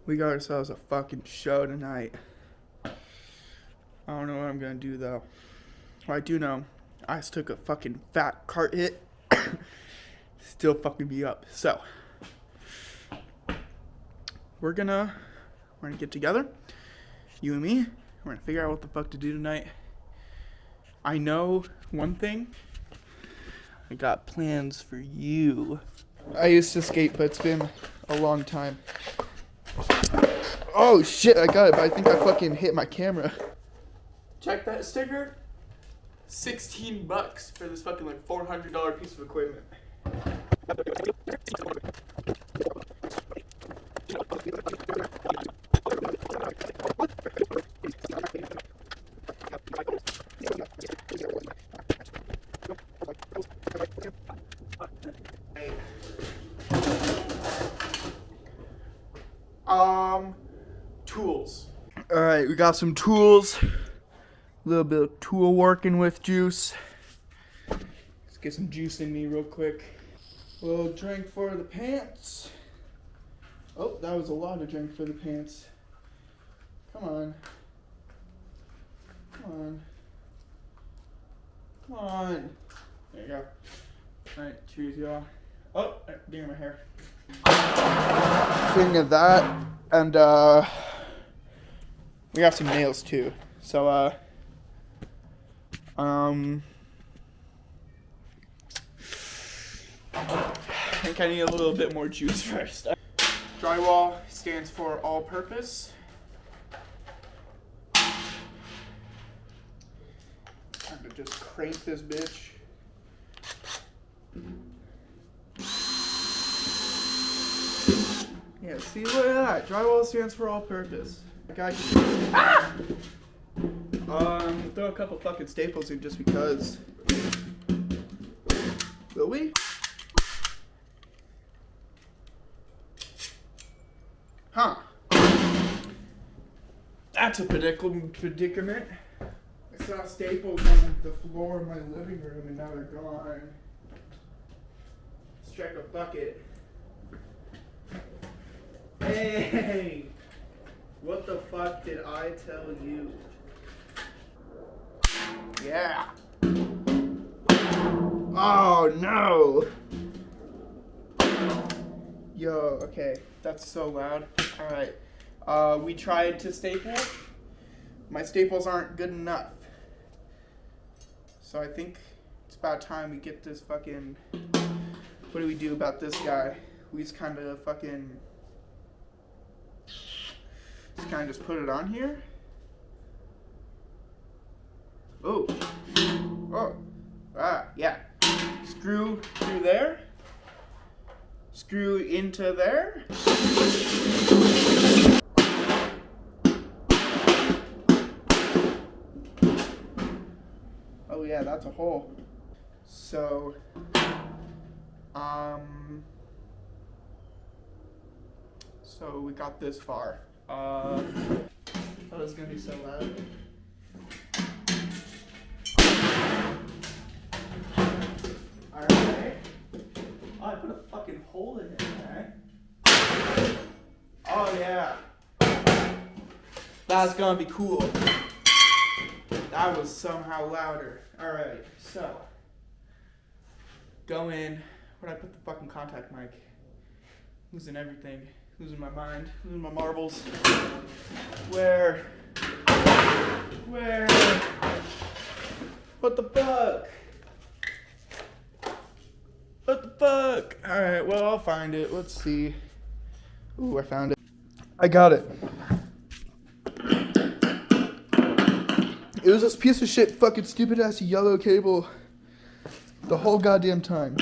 We got ourselves a fucking show tonight. I don't know what I'm gonna do though. Well, I do know. I just took a fucking fat cart hit. Still fucking me up. So we're gonna get together. You and me. We're gonna figure out what the fuck to do tonight. I know one thing. I got plans for you. I used to skate, but it's been a long time. Oh shit, I got it, but I think I fucking hit my camera. Check that sticker. $16 for this fucking like $400 piece of equipment. Tools. Alright, we got some tools. A little bit of tool working with juice. Let's get some juice in me real quick. A little drink for the pants. Oh, that was a lot of drink for the pants. Come on. Come on. Come on. There you go. Alright, cheers y'all. Oh, getting my hair. Thing of that, and we got some nails too. So I think I need a little bit more juice first. Drywall stands for all purpose. I'm gonna just crank this bitch. Yeah, see, look at that. Drywall stands for all purpose. Throw a couple fucking staples in just because. Will we? Huh. That's a predicament. I saw staples on the floor of my living room and now they're gone. Let's check a bucket. Hey! What the fuck did I tell you? Yeah. Oh no! Yo, okay. That's so loud. Alright. We tried to staple. My staples aren't good enough. So I think it's about time we get this fucking... What do we do about this guy? We just kind of fucking... just put it on here. Oh. Oh. Ah, yeah. Screw through there. Screw into there. Oh yeah, that's a hole. So, so we got this far. Oh, it's gonna be so loud. Alright. Oh, I put a fucking hole in it, alright. Oh yeah. That's gonna be cool. That was somehow louder. Alright, so. Go in. Where'd I put the fucking contact mic? Losing everything. Losing my mind. Losing my marbles. Where? What the fuck? What the fuck? Alright, well, I'll find it. Let's see. Ooh, I found it. I got it. It was this piece of shit, fucking stupid ass yellow cable the whole goddamn time.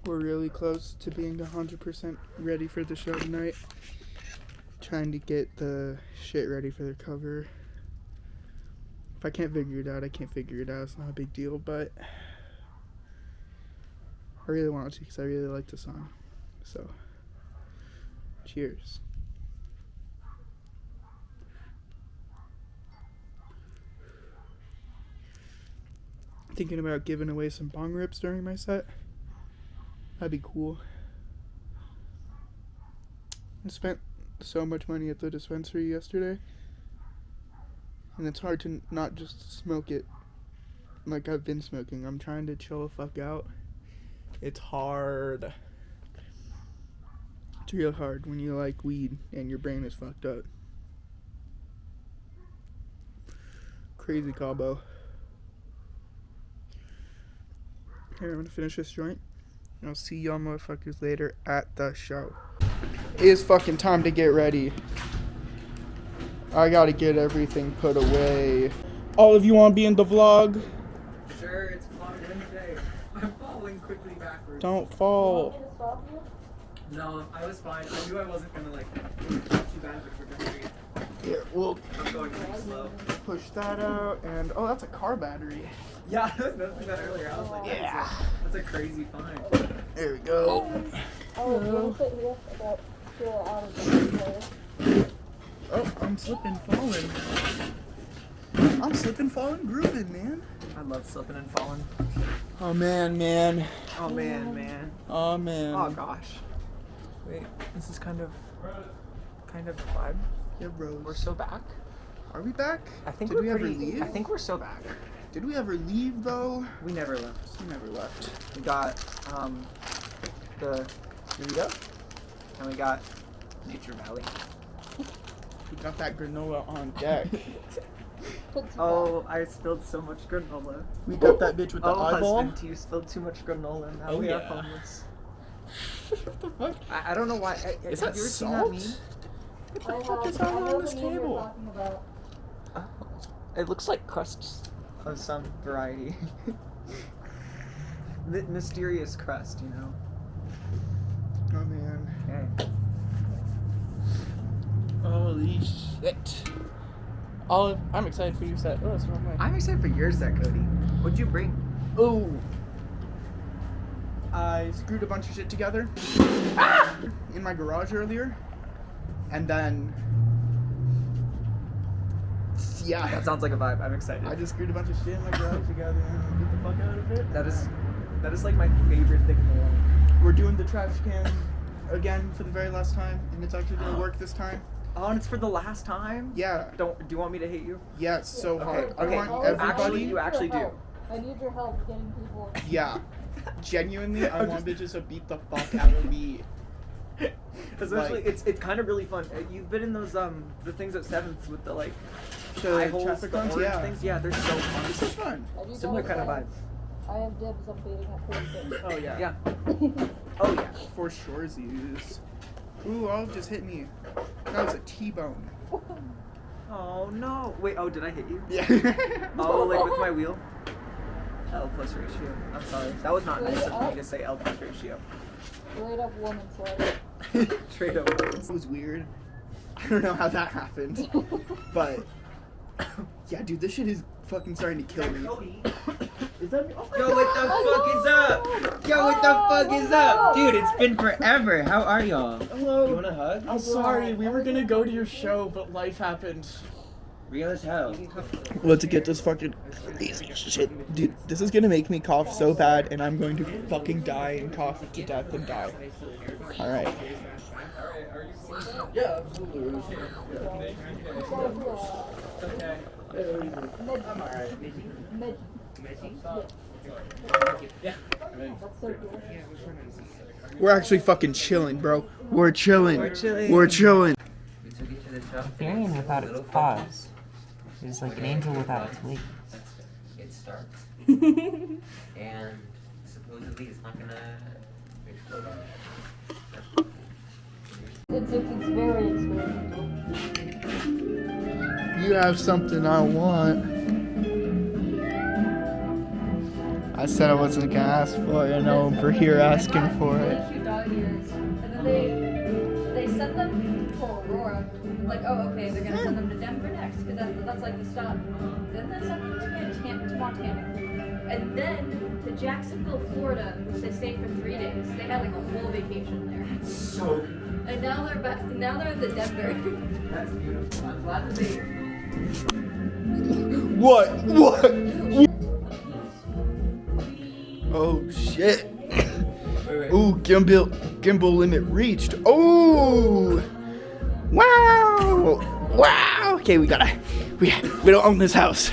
We're really close to being 100% ready for the show tonight. trying to get the shit ready for the cover. If I can't figure it out, I can't figure it out. It's not a big deal, but I really want to because I really like the song. So, cheers. Thinking about giving away some bong rips during my set. That'd be cool. I spent so much money at the dispensary yesterday, and it's hard to not just smoke it like I've been smoking. I'm trying to chill the fuck out. It's hard. It's real hard when you like weed and your brain is fucked up. Crazy combo. Here, I'm gonna finish this joint, and I'll see y'all motherfuckers later at the show. It is fucking time to get ready. I gotta get everything put away. All of you wanna be in the vlog? Sure, it's vlog Wednesday. I'm falling quickly backwards. Don't fall. No, I was fine. I knew I wasn't gonna like too bad of a trajectory. Here, we'll I'm going pretty slow. push that out, and oh, that's a car battery. Yeah, I was noticing that earlier. I was like, Yeah. that's a crazy find. There we go. Oh, sit here about feel out of the Oh, I'm slipping, falling. I'm slipping, falling, grooving, man. I love slipping and falling. Oh man. Oh man. Oh man. Oh gosh. Wait, this is kind of vibe. Yeah, bros. We're so back. Are we back? I think Did we're we ever pretty, leave? I think we're so back. Did we ever leave though? We never left. We never left. We got the burrito, and we got Nature Valley. We got that granola on deck. Oh, I spilled so much granola. We got that bitch with the eyeball. Husband, you spilled too much granola, and now Oh, we are yeah. homeless. What the fuck? I don't know why. Is have that you ever seen salt? that meme? What the fuck is that on this table? Oh, it looks like crusts of some variety. Mysterious crust, you know. Oh man. Okay. Holy shit. I'm excited for your set. Oh, that's the wrong way. I'm excited for your set, Cody. What'd you bring? Oh. I screwed a bunch of shit together in my garage earlier. And then, yeah. That sounds like a vibe. I'm excited. I just screwed a bunch of shit in my garage together and get the fuck out of it. That is like my favorite thing in the world. We're doing the trash can again for the very last time, and it's actually gonna work this time. Oh, and it's for the last time? Yeah. Do you want me to hate you? Yes, so hard. I want Oh, everybody. actually, you actually do. I need your help getting people. Yeah. Genuinely, I want bitches to beat the fuck out of me. Especially, Like- it's kind of really fun. You've been in those the things at Seventh with the like The eye holes, traffic the ones, orange yeah. things. Yeah, they're so fun. This is fun. Have you Similar done kind of that? vibe. I have dibs. I'm beating at 46. Oh yeah. Yeah. Oh yeah. For sure, Z's. Ooh, oh, just hit me. That was a T-bone. Oh no. Wait. Oh, did I hit you? Yeah. Oh, like with my wheel. L plus ratio. I'm sorry. That was not nice of me to say L plus ratio. Straight up woman slut. Trade up. It was weird. I don't know how that happened, but yeah, dude, this shit is fucking starting to kill me. Is that? Oh my Yo, what the fuck is up? Yo, what the fuck is up? Dude, it's been forever. How are y'all? Hello. You want a hug? I'm sorry, we were gonna go to your show, but life happened. Real as hell. Let's get this fucking crazy shit. Dude, this is gonna make me cough so bad, and I'm going to fucking die and cough to death and die. Alright. Yeah, absolutely. Mid. Yeah. That's so cool. We're actually fucking chilling, bro. We're chilling. We're chilling. We're chilling. We took it to the shop. Carrion without its paws is like an angel without its wings. It starts. And supposedly it's not gonna explode on it. It's very experimental. You have something I want. I said I wasn't gonna ask for it, and now we're here asking for it. They shoot dog ears, and then they send them to Aurora. like, oh, okay, they're gonna send them to Denver next, because that's like the stop. Then they sent them to Montana. And then to Jacksonville, Florida, which they stayed for 3 days. They had like a whole vacation there. So And now they're back. Now they're in the Denver. that's beautiful. I'm glad that they. What? Oh shit. Wait. Ooh, gimbal limit reached. Oh, wow. Okay, we don't own this house.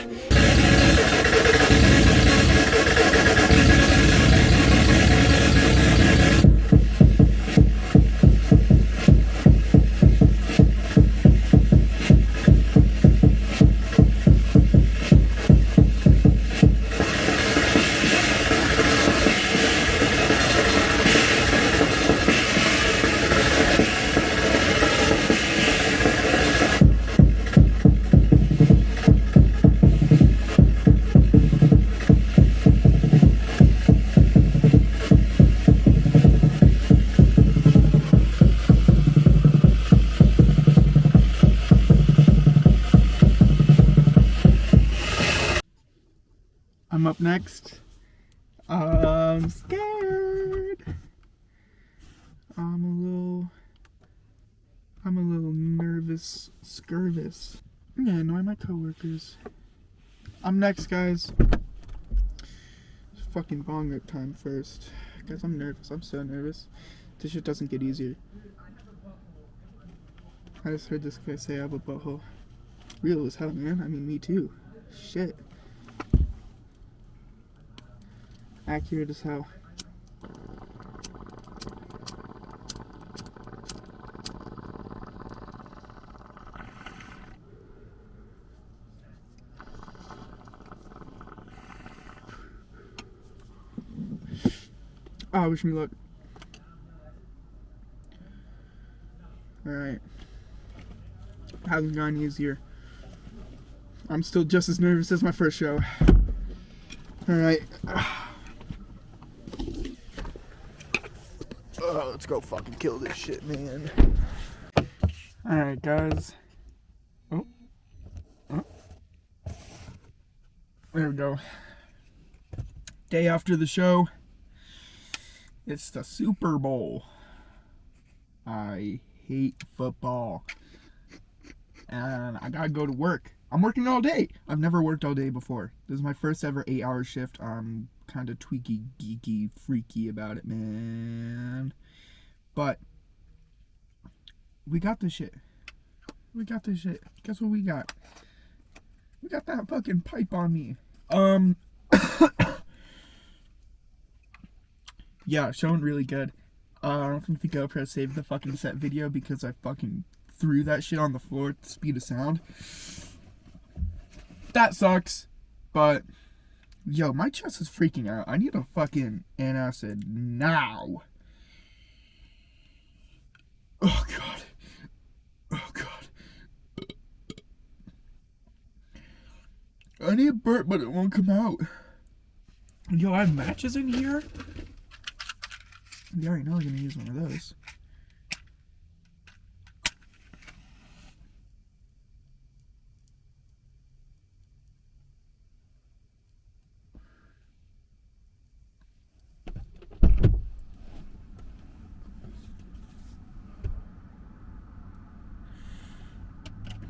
I'm up next. I'm scared. I'm a little nervous, scurvous. Yeah, annoy my coworkers. I'm next, guys. It's fucking bong rip time first. Guys, I'm nervous. I'm so nervous. This shit doesn't get easier. I just heard this guy say I have a butthole. Real as hell, man. I mean, me too. Shit. Accurate as hell. Wish me luck. Alright. Hasn't gone easier. I'm still just as nervous as my first show. Alright. Let's go fucking kill this shit, man. Alright, guys. Oh. There we go. Day after the show. It's the Super Bowl. I hate football. And I gotta go to work. I'm working all day. I've never worked all day before. This is my first ever 8-hour shift. I'm kind of tweaky, geeky, freaky about it, man. But we got this shit. Guess what we got? We got that fucking pipe on me. Yeah, showing really good. I don't think the GoPro saved the fucking set video because I fucking threw that shit on the floor at the speed of sound. That sucks. But, yo, my chest is freaking out. I need a fucking antacid now. Oh, God. Oh, God. I need a burp, but it won't come out. Yo, I have matches in here? You already know I'm gonna use one of those.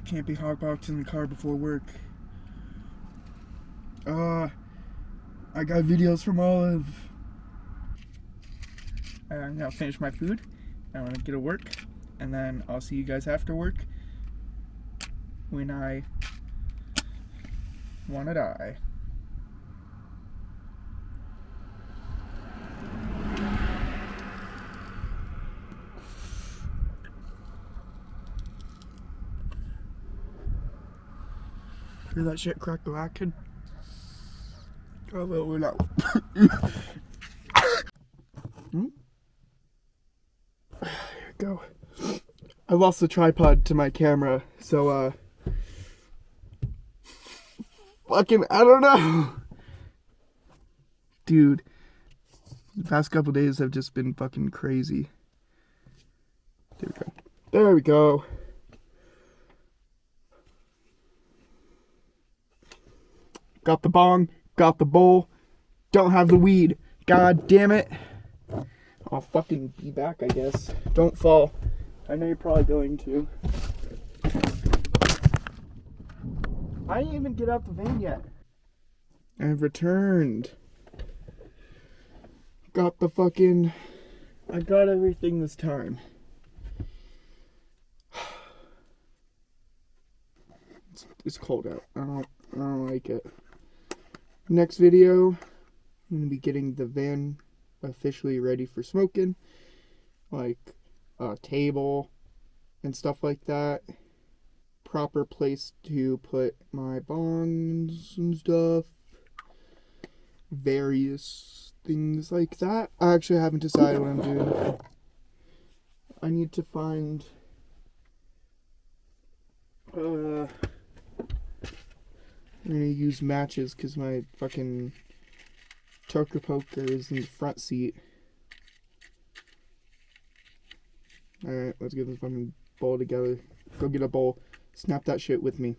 Can't be hotboxing the car before work. I got videos from Olive. I'm gonna finish my food. I'm gonna get to work, and then I'll see you guys after work when I wanna die. Hear that shit crack the kid? Oh, well, we're not. Go. I lost the tripod to my camera, so fucking I don't know. Dude, the past couple days have just been fucking crazy. There we go. Got the bong, got the bowl, don't have the weed. God damn it. I'll fucking be back, I guess. Don't fall. I know you're probably going to. I didn't even get out the van yet. I've returned. Got the fucking... I got everything this time. It's cold out. I don't like it. Next video, I'm gonna be getting the van officially ready for smoking. Like a table and stuff like that. Proper place to put my bongs and stuff. Various things like that. I actually haven't decided what I'm doing. I need to find I'm gonna use matches because my fucking Toker Poker is in the front seat. Alright, let's get this fucking bowl together. Go get a bowl. Snap that shit with me.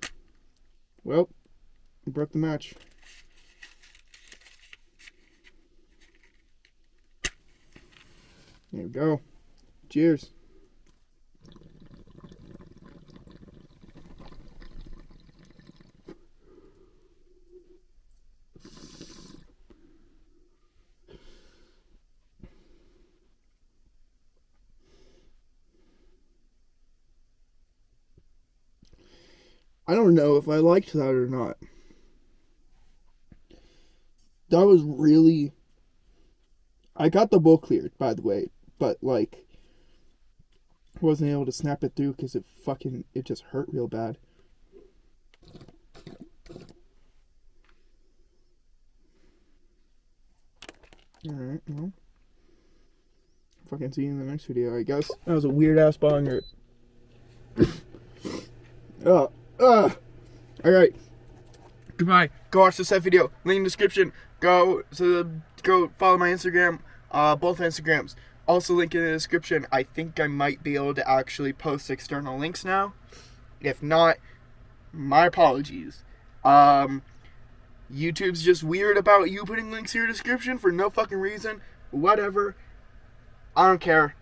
Well, I broke the match. There we go. Cheers. I don't know if I liked that or not. That was really... I got the bowl cleared, by the way, but, like, wasn't able to snap it through because it just hurt real bad. Alright, well. Fucking see you in the next video, I guess. That was a weird-ass bong rip. Alright. Goodbye. Go watch the set video. Link in the description. Go follow my Instagram. Both Instagrams. Also link in the description. I think I might be able to actually post external links now. If not, my apologies. YouTube's just weird about you putting links in your description for no fucking reason. Whatever. I don't care.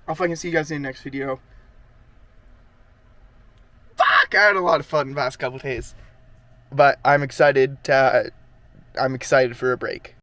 I'll fucking see you guys in the next video. Fuck! I had a lot of fun the past couple days. But I'm excited for a break.